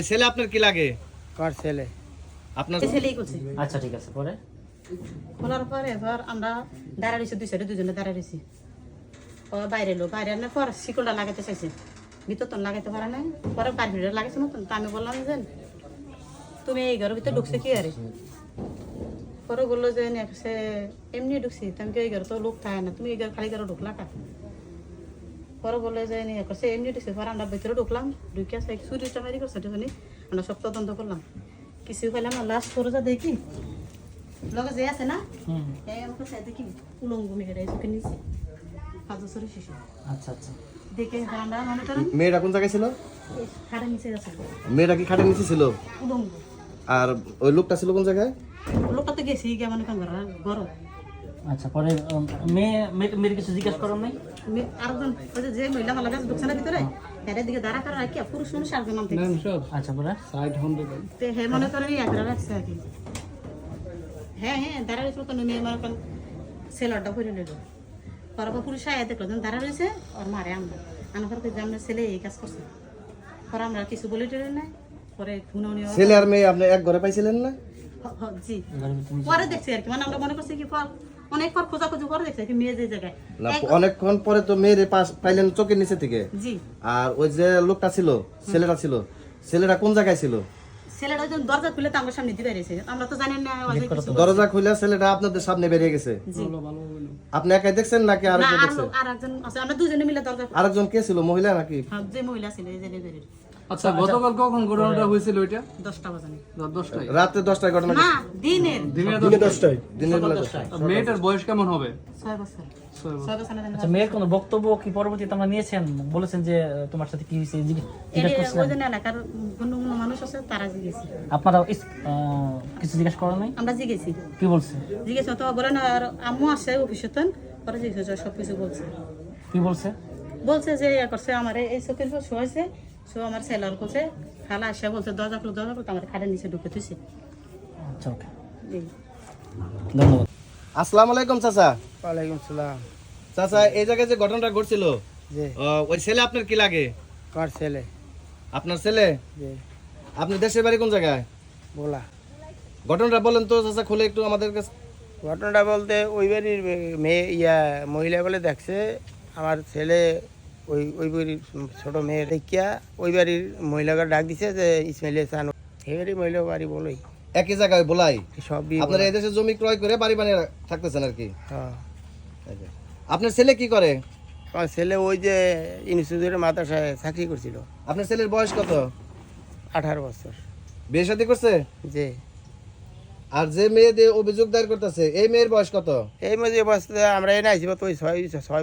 ছেলে আপনার কি লাগে? কার ছেলে? আপনার ছেলেই করছে। আচ্ছা ঠিক আছে, পরে খোলার পরে এবার আমরা দাঁড়া রয়েছি, দুই সাইডে দুজনে দাঁড়া রয়েছি। ও বাইরে এলো, বাইরে আনার পর শিকলটা লাগাতে চাইছে, ভিতর তো লাগাইতে পারে না। পরে বাইরে ভিতরে লাগাইছে মতন, তো আমি বললাম যে তুমি এই ঘরের ভিতরে ঢুকছে কি আরে? পরে বললো যে সে এমনি ঢুকছি, তুমি এই ঘরে তো লোক থাকে না, তুমি এই ঘর খালি ঘরে ঢুকলা কা? পরে বললো যে সে এমনি ঢুকছে। পরে আমরা ভিতরে ঢুকলাম, ঢুকে আসে চুরি চামারি করছে, তখনই আমরা সব তদন্ত করলাম। কিছু খেলাম লাস্ট করে যা দেখি লগে যে আছে না, এই আমাকে সাথে দেখি উলঙ্গ মেয়েরা এসে নিচে 5 বছরের শিশু। আচ্ছা আচ্ছা, দেখে আমরা মনে করেন মেয়েটা কোন জায়গায় ছিল? খাটের নিচে আছে মেয়েটা কি খাটের নিচে ছিল? উলঙ্গ। আর ওই লোকটা ছিল কোন জায়গায়? লোকটা তো গেছি গিয়ে মনে করেন গরম। আচ্ছা, পরে মেয়ের কিছু জিজ্ঞেস করার নাই? আরেকজন ওই যে মহিলা মালা গাছ ঢুকছে না ভিতরে, এর দিকে দাঁড়া করা রাখি পুরুষ মানুষ আরেকজন নাম থেকে। আচ্ছা, পরে তো হে মনে করেন একরা রাখছে আর কি। হ্যাঁ দাঁড়া রয়েছে তো মেয়ে মনে করেন ছেলেটা করে নিল। পরে পুরুষ আয়া দেখলো যখন দাঁড়া রয়েছে ওর মারে আমরা আনার পর আমরা ছেলে এই কাজ করছে। পরে আমরা কিছু বলে টেলে নাই। পরে খুনাউনি ছেলে আর মেয়ে আপনি এক ঘরে পাইছিলেন না? জি পরে দেখছি আর কি, মানে আমরা মনে করছি কি অনেক পর খোঁজাখুঁজি করে দেখছি কি মেয়ে যে জায়গায়। না, অনেকক্ষণ পরে তো মেয়ের পাইলেন চোখের নিচে থেকে। জি। আর ওই যে লোকটা ছিল, ছেলেটা ছিল, ছেলেটা কোন জায়গায় ছিল? ছেলেটা যখন দরজা খুলে তো আমার সামনে দিয়ে বেরিয়েছে, আমরা তো জানি না। দরজা খুলে ছেলেটা আপনাদের সামনে বেরিয়ে গেছে। জি। আপনি একাই দেখছেন নাকি না, আরেকজন দেখছেন? আরেকজন আছে, আমরা দুজনে মিলে দরজা। আরেকজন কে ছিল, মহিলা নাকি? হ্যাঁ, যে মহিলা ছিল এই যে লেবেলের। আচ্ছা, গতকাল কখন ঘটনাটা হয়েছিল? ওইটা 10টা বাজে রাত 10টায়। রাতে 10টায় ঘটনা। না, দিনের দিনের 10টায়, দিনের বেলা 10টায়। আর মেয়েটার বয়স কেমন হবে? 6 বছর। 6 বছর। 6 বছর না জানি। আচ্ছা, মেয়ের কোনো বক্তব্য কি পরবর্তীতে আমরা নিয়েছেন? বলেছেন যে তোমার সাথে কি হয়েছে জিজ্ঞেস করছিলেন? ওই জন্য এলাকার কোনো মানুষ আছে তারা জিজ্ঞেসি। আপনারা কিছু জিজ্ঞেস করার নাই? আমরা জিজ্ঞেসি। কি বলছে? জিজ্ঞেসি তো বলে না, আর আম্মু আসে অফিসের পরে জিজ্ঞেস সব কিছু বলছে। কি বলছে? বলছে যে করছে আমার এই চোখের উপর শোয়াইছে, আমার ছেলের করছে খালা আসে বলছে দরজা খুলে আমার খাটের নিচে ঢুকে তুইছে। আচ্ছা, ওকে, এই ধন্যবাদ। আসসালামু আলাইকুম চাচা। ওয়ালাইকুম সালাম। চাচা, এই জায়গায় যে ঘটনাটা ঘটছিল, জি। ওই ছেলে আপনার কি লাগে? কার ছেলে? আপনার ছেলে? জি। আপনি দেশের বাড়ি কোন জায়গায়? বলা ঘটনাটা বলেন তো চাচা, খুলে একটু আমাদের কাছে। ঘটনাটা বলতে ওই বাড়ির মেয়ে মহিলা বলে দেখছে আমার ছেলে ওই বাড়ির ছোট মেয়ে দেখিয়া ওই বাড়ির মহিলাকে ডাক দিছে যে ইসমাইলে চান। এই বাড়ির মহিলা বাড়ি বলোই একই জায়গায় বলাই সব আপনারা এই দেশে জমি ক্রয় করে বাড়ি বানিয়ে থাকতেছেন আর কি। হ্যাঁ। আপনার ছেলে কি করে? আমার ছেলে ওই যে ইনস্টিটিউটের মাদ্রাসায় চাকরি করছিল। আপনার ছেলের বয়স কত? 18 বছর। বিয়ে শাদী করছে? যে আর যে মেয়ে দিয়ে অভিযোগ দায়ের করতেছে, এই মেয়ের বয়স কত? এই মধ্যে অবস্থা আমরা এনে আসি তো ওই 6